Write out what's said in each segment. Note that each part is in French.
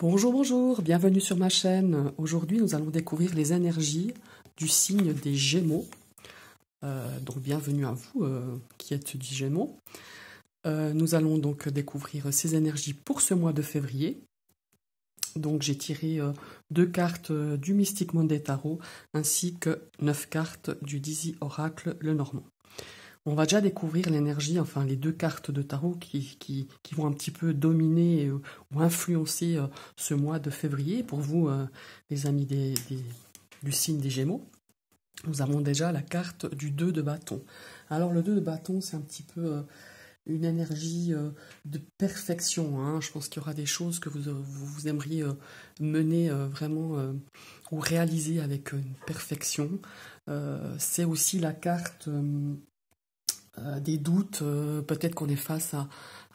Bonjour, bonjour, bienvenue sur ma chaîne. Aujourd'hui, nous allons découvrir les énergies du signe des Gémeaux. Donc, bienvenue à vous qui êtes du Gémeaux. Nous allons donc découvrir ces énergies pour ce mois de février. Donc, j'ai tiré 2 cartes du Mystic Monday Tarot ainsi que 9 cartes du Dizzy Oracle le Normand. On va déjà découvrir l'énergie, enfin les 2 cartes de tarot qui vont un petit peu dominer ou influencer ce mois de février. Pour vous, les amis du signe des Gémeaux, nous avons déjà la carte du 2 de bâton. Alors le 2 de bâton, c'est un petit peu une énergie de perfection. Hein. Je pense qu'il y aura des choses que vous aimeriez mener vraiment ou réaliser avec une perfection. C'est aussi la carte... des doutes, peut-être qu'on est face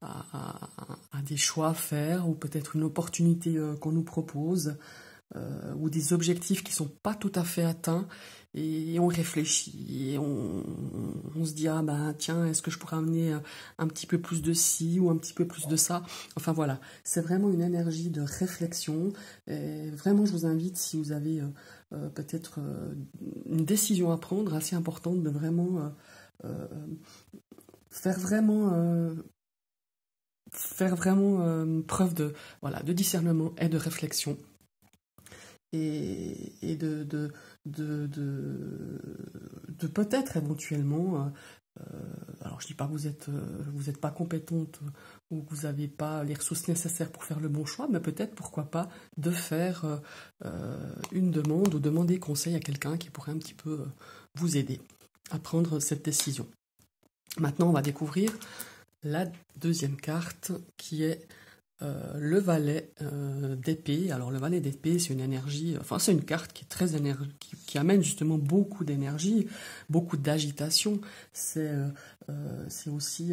à des choix à faire, ou peut-être une opportunité qu'on nous propose, ou des objectifs qui ne sont pas tout à fait atteints, et on réfléchit, et on se dit, ah ben tiens, est-ce que je pourrais amener un petit peu plus de ci, ou un petit peu plus de ça. Enfin voilà, c'est vraiment une énergie de réflexion, et vraiment je vous invite, si vous avez peut-être une décision à prendre, assez importante, de vraiment... faire vraiment preuve de discernement et de réflexion et de peut-être éventuellement alors je dis pas que vous êtes pas compétente ou que vous n'avez pas les ressources nécessaires pour faire le bon choix, mais peut-être pourquoi pas de faire une demande ou demander conseil à quelqu'un qui pourrait un petit peu vous aider à prendre cette décision. Maintenant, on va découvrir la deuxième carte qui est le valet d'épée. Alors, le valet d'épée, c'est une énergie, enfin, c'est une carte qui est très qui amène justement beaucoup d'énergie, beaucoup d'agitation. C'est aussi.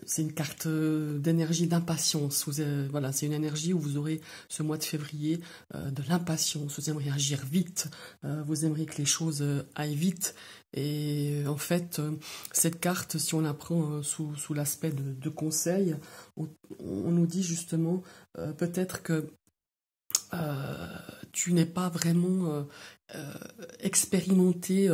C'est une carte d'énergie d'impatience. Voilà, c'est une énergie où vous aurez ce mois de février de l'impatience. Vous aimeriez agir vite, vous aimeriez que les choses aillent vite. Et en fait, cette carte, si on la prend sous l'aspect de conseil, on nous dit justement peut-être que tu n'es pas vraiment expérimenté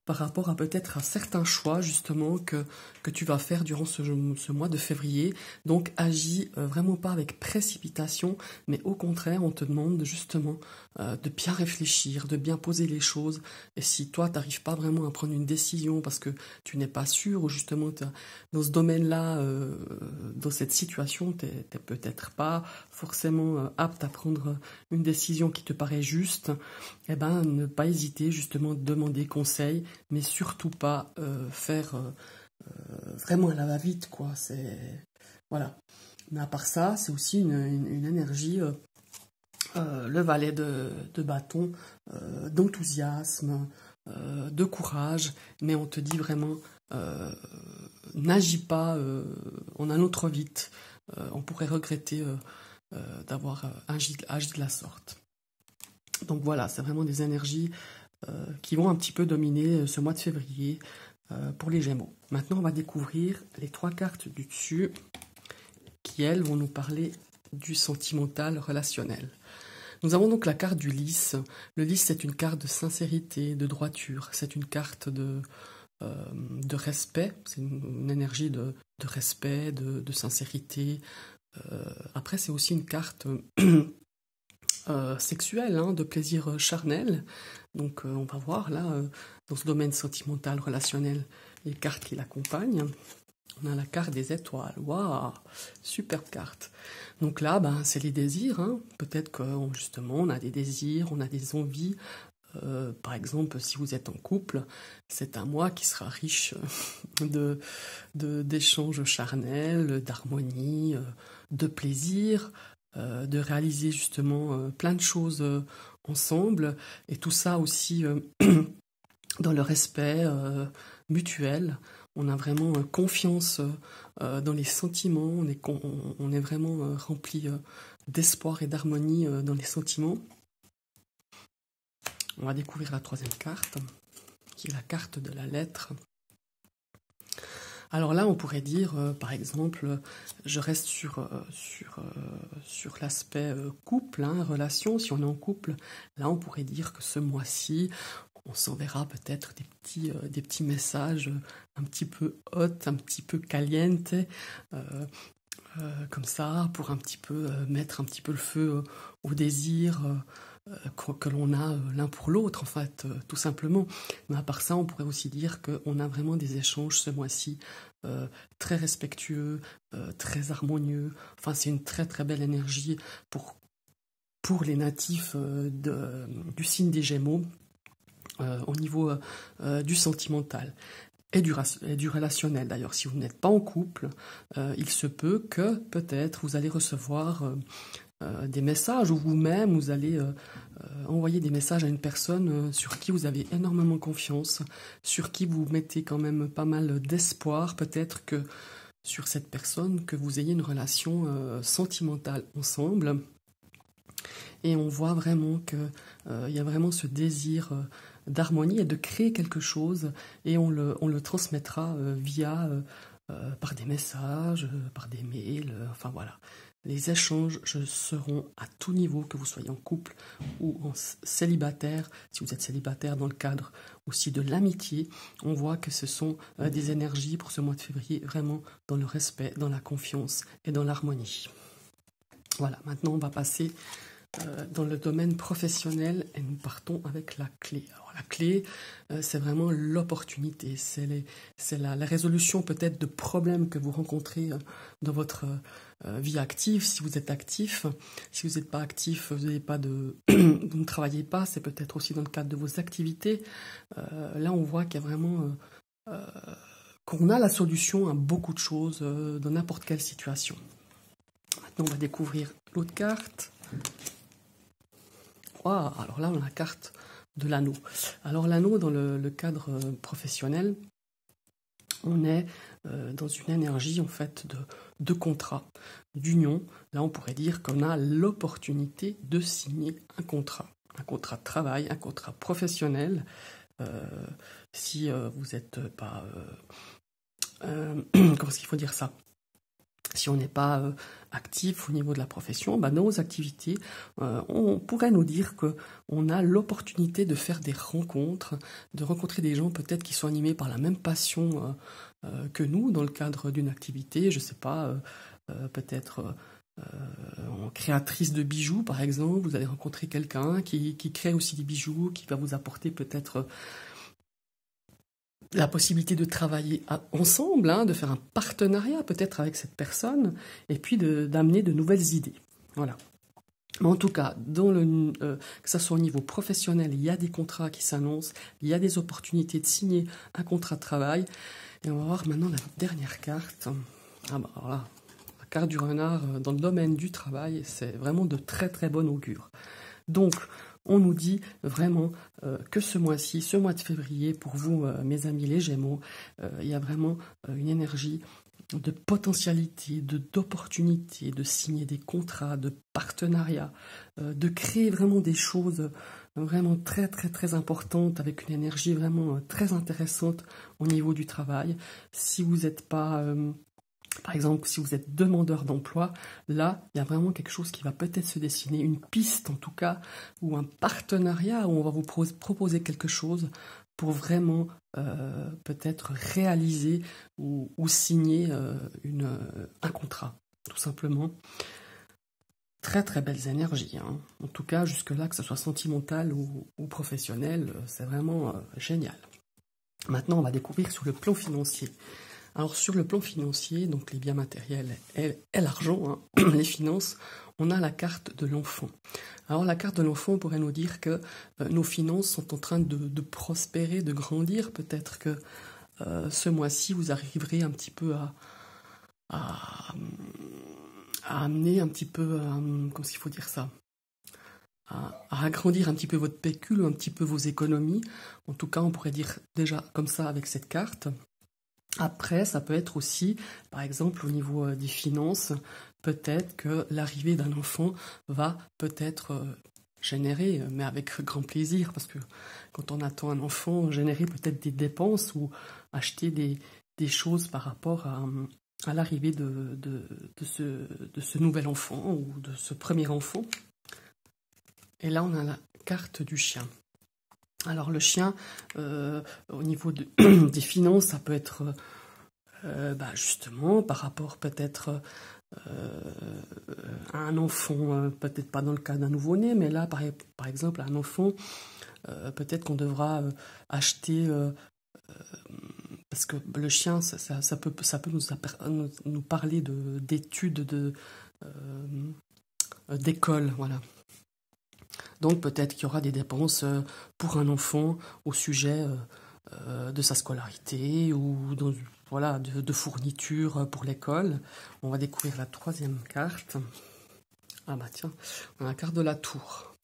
par rapport à peut-être à certains choix justement que tu vas faire durant ce mois de février. Donc agis vraiment pas avec précipitation, mais au contraire on te demande justement de bien réfléchir, de bien poser les choses. Et si toi tu n'arrives pas vraiment à prendre une décision parce que tu n'es pas sûr ou justement dans ce domaine-là, dans cette situation, tu n'es peut-être pas forcément apte à prendre une décision qui te paraît juste, eh ben, ne pas hésiter justement de demander conseil, mais surtout pas faire vraiment à la va-vite, quoi. Voilà. Mais à part ça, c'est aussi une énergie, le valet de bâton, d'enthousiasme, de courage, mais on te dit vraiment, n'agis pas en allant trop vite. On pourrait regretter d'avoir agi de la sorte. Donc voilà, c'est vraiment des énergies qui vont un petit peu dominer ce mois de février pour les Gémeaux. Maintenant, on va découvrir les 3 cartes du dessus qui, elles, vont nous parler du sentimental relationnel. Nous avons donc la carte du lys. Le lys, c'est une carte de sincérité, de droiture. C'est une carte de respect. C'est une énergie de respect, de sincérité. Après, c'est aussi une carte... sexuel, hein, de plaisir charnel. Donc on va voir là, dans ce domaine sentimental, relationnel, les cartes qui l'accompagnent. On a la carte des étoiles. Waouh, superbe carte. Donc là, ben, c'est les désirs. Hein. Peut-être que justement, on a des désirs, on a des envies. Par exemple, si vous êtes en couple, c'est un mois qui sera riche d'échanges charnels, d'harmonie, de plaisir, de réaliser justement plein de choses ensemble, et tout ça aussi dans le respect mutuel. On a vraiment confiance dans les sentiments, on est vraiment rempli d'espoir et d'harmonie dans les sentiments. On va découvrir la 3e carte, qui est la carte de la lettre. Alors là, on pourrait dire, par exemple, je reste sur l'aspect couple, hein, relation. Si on est en couple, là, on pourrait dire que ce mois-ci, on s'enverra peut-être des petits messages un petit peu hot, un petit peu caliente, comme ça, pour un petit peu mettre un petit peu le feu au désir que l'on a l'un pour l'autre, en fait, tout simplement. Mais à part ça, on pourrait aussi dire qu'on a vraiment des échanges ce mois-ci très respectueux, très harmonieux. Enfin, c'est une très très belle énergie pour les natifs du signe des Gémeaux au niveau du sentimental. Et du relationnel. D'ailleurs, si vous n'êtes pas en couple, il se peut que peut-être vous allez recevoir des messages ou vous-même vous allez envoyer des messages à une personne sur qui vous avez énormément confiance, sur qui vous mettez quand même pas mal d'espoir, peut-être que sur cette personne, que vous ayez une relation sentimentale ensemble. Et on voit vraiment qu'il y a vraiment ce désir d'harmonie et de créer quelque chose, et on le transmettra par des messages, par des mails, enfin voilà. Les échanges seront à tout niveau, que vous soyez en couple ou en célibataire. Si vous êtes célibataire, dans le cadre aussi de l'amitié, on voit que ce sont des énergies pour ce mois de février vraiment dans le respect, dans la confiance et dans l'harmonie. Voilà, maintenant on va passer dans le domaine professionnel et nous partons avec la clé. Alors la clé, c'est vraiment l'opportunité, c'est la résolution peut-être de problèmes que vous rencontrez dans votre vie active. Si vous êtes actif, si vous n'êtes pas actif, vous n'avez pas vous ne travaillez pas, c'est peut-être aussi dans le cadre de vos activités. Là, on voit qu'il y a vraiment qu'on a la solution à beaucoup de choses dans n'importe quelle situation. Maintenant, on va découvrir l'autre carte. Wow, alors là, on a la carte de l'anneau. Alors l'anneau, dans le cadre professionnel, on est dans une énergie en fait de contrat, d'union. Là, on pourrait dire qu'on a l'opportunité de signer un contrat de travail, un contrat professionnel. Si vous n'êtes pas... comment est-ce qu'il faut dire ça ? Si on n'est pas actif au niveau de la profession, dans nos activités, on pourrait nous dire qu'on a l'opportunité de faire des rencontres, de rencontrer des gens peut-être qui sont animés par la même passion que nous dans le cadre d'une activité, je ne sais pas, peut-être créatrice de bijoux par exemple, vous allez rencontrer quelqu'un qui crée aussi des bijoux, qui va vous apporter peut-être... la possibilité de travailler ensemble, de faire un partenariat peut-être avec cette personne, et puis d'amener de nouvelles idées. Voilà. Mais en tout cas, que ce soit au niveau professionnel, il y a des contrats qui s'annoncent, il y a des opportunités de signer un contrat de travail. Et on va voir maintenant la dernière carte. Alors là, la carte du renard dans le domaine du travail, c'est vraiment de très très bon augure. Donc, on nous dit vraiment que ce mois-ci, ce mois de février, pour vous, mes amis les Gémeaux, il y a vraiment une énergie de potentialité, d'opportunité, de signer des contrats, de partenariats, de créer vraiment des choses vraiment très très très importantes avec une énergie vraiment très intéressante au niveau du travail. Si vous n'êtes pas... par exemple, si vous êtes demandeur d'emploi, là, il y a vraiment quelque chose qui va peut-être se dessiner, une piste en tout cas, ou un partenariat où on va vous proposer quelque chose pour vraiment peut-être réaliser ou signer un contrat, tout simplement. Très très belles énergies, hein. En tout cas, jusque-là, que ce soit sentimental ou professionnel, c'est vraiment génial. Maintenant, on va découvrir sur le plan financier. Alors sur le plan financier, donc les biens matériels et l'argent, les finances, on a la carte de l'enfant. Alors la carte de l'enfant pourrait nous dire que nos finances sont en train de prospérer, de grandir. Peut-être que ce mois-ci, vous arriverez un petit peu à amener un petit peu, comment est-ce qu'il faut dire ça, à agrandir un petit peu votre pécule, un petit peu vos économies. En tout cas, on pourrait dire déjà comme ça avec cette carte. Après, ça peut être aussi, par exemple, au niveau des finances, peut-être que l'arrivée d'un enfant va peut-être générer, mais avec grand plaisir, parce que quand on attend un enfant, générer peut-être des dépenses ou acheter des des choses par rapport à l'arrivée de ce nouvel enfant ou de ce premier enfant. Et là, on a la carte du chien. Alors le chien, au niveau des finances, ça peut être justement par rapport peut-être à un enfant, peut-être pas dans le cas d'un nouveau-né, mais là par exemple un enfant, peut-être qu'on devra acheter, parce que le chien ça peut nous parler d'études d'école, voilà. Donc peut-être qu'il y aura des dépenses pour un enfant au sujet de sa scolarité ou voilà, de fournitures pour l'école. On va découvrir la troisième carte. Ah bah tiens, on a la carte de la tour.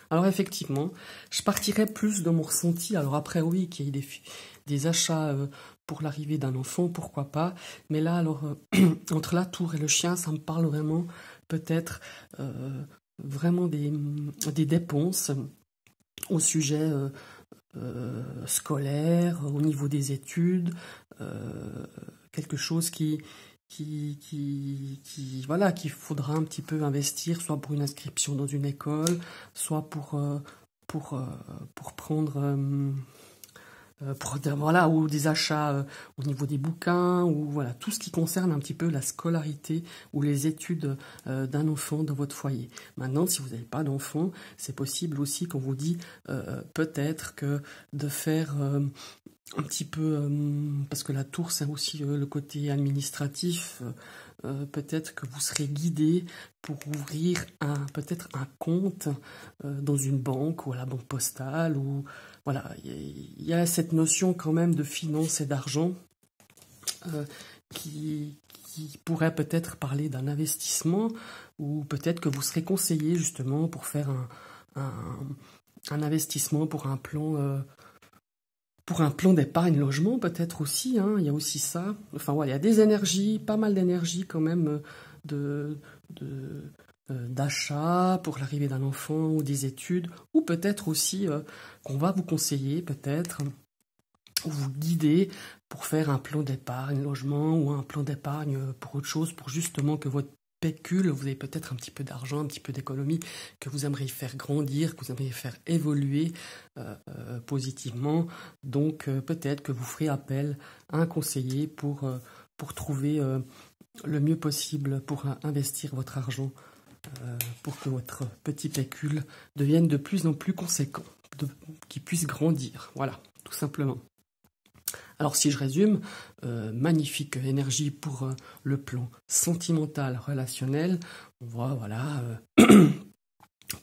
Alors effectivement, je partirais plus de mon ressenti. Alors après oui, qu'il y ait des achats pour l'arrivée d'un enfant, pourquoi pas. Mais là, alors, entre la tour et le chien, ça me parle vraiment peut-être vraiment des dépenses au sujet scolaire, au niveau des études, quelque chose voilà, qu'il faudra un petit peu investir, soit pour une inscription dans une école, soit pour prendre voilà, ou des achats au niveau des bouquins, ou voilà, tout ce qui concerne un petit peu la scolarité ou les études d'un enfant dans votre foyer. Maintenant, si vous n'avez pas d'enfant, c'est possible aussi qu'on vous dit peut-être que de faire un petit peu, parce que la tour c'est aussi le côté administratif, peut-être que vous serez guidé pour ouvrir peut-être un compte dans une banque ou à la banque postale, ou voilà, il y a cette notion quand même de finance et d'argent qui pourrait peut-être parler d'un investissement, ou peut-être que vous serez conseillé justement pour faire un investissement pour un plan d'épargne logement, peut-être aussi, hein, il y a aussi ça. Enfin voilà, il y a des énergies, pas mal d'énergie quand même d'achat pour l'arrivée d'un enfant ou des études, ou peut-être aussi qu'on va vous conseiller peut-être, ou vous guider pour faire un plan d'épargne logement ou un plan d'épargne pour autre chose, pour justement que votre pécule, vous avez peut-être un petit peu d'argent, un petit peu d'économie que vous aimeriez faire grandir, que vous aimeriez faire évoluer positivement. Donc peut-être que vous ferez appel à un conseiller pour trouver le mieux possible pour investir votre argent, pour que votre petit pécule devienne de plus en plus conséquent, qu'il puisse grandir. Voilà, tout simplement. Alors si je résume, magnifique énergie pour le plan sentimental, relationnel. On voit voilà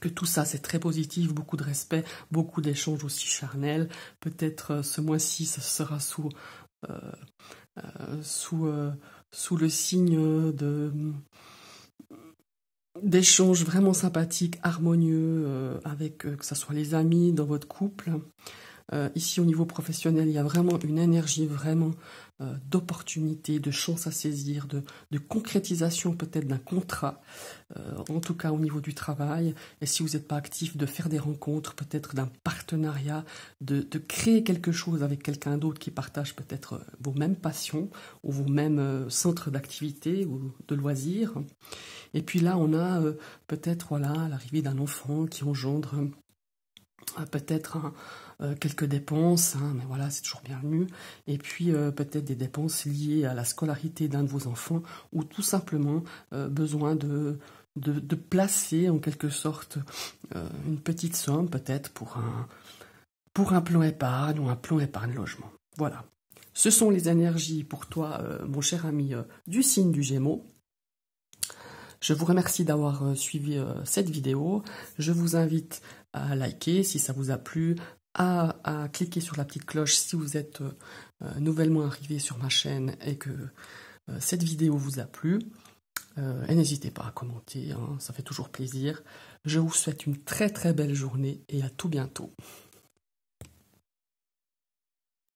que tout ça c'est très positif, beaucoup de respect, beaucoup d'échanges aussi charnels. Peut-être ce mois-ci ça sera sous le signe d'échanges vraiment sympathiques, harmonieux, avec que ce soit les amis dans votre couple. Ici, au niveau professionnel, il y a vraiment une énergie vraiment d'opportunité, de chance à saisir, de concrétisation peut-être d'un contrat, en tout cas au niveau du travail. Et si vous n'êtes pas actif, de faire des rencontres, peut-être d'un partenariat, de créer quelque chose avec quelqu'un d'autre qui partage peut-être vos mêmes passions ou vos mêmes centres d'activité ou de loisirs. Et puis là, on a peut-être voilà, l'arrivée d'un enfant qui engendre peut-être quelques dépenses, hein, mais voilà, c'est toujours bienvenu. Et puis peut-être des dépenses liées à la scolarité d'un de vos enfants, ou tout simplement besoin de placer en quelque sorte une petite somme peut-être pour un plan épargne ou un plan épargne logement. Voilà. Ce sont les énergies pour toi, mon cher ami du signe du Gémeaux. Je vous remercie d'avoir suivi cette vidéo. Je vous invite à liker si ça vous a plu, à cliquer sur la petite cloche si vous êtes nouvellement arrivé sur ma chaîne et que cette vidéo vous a plu. Et n'hésitez pas à commenter, hein, ça fait toujours plaisir. Je vous souhaite une très très belle journée et à tout bientôt.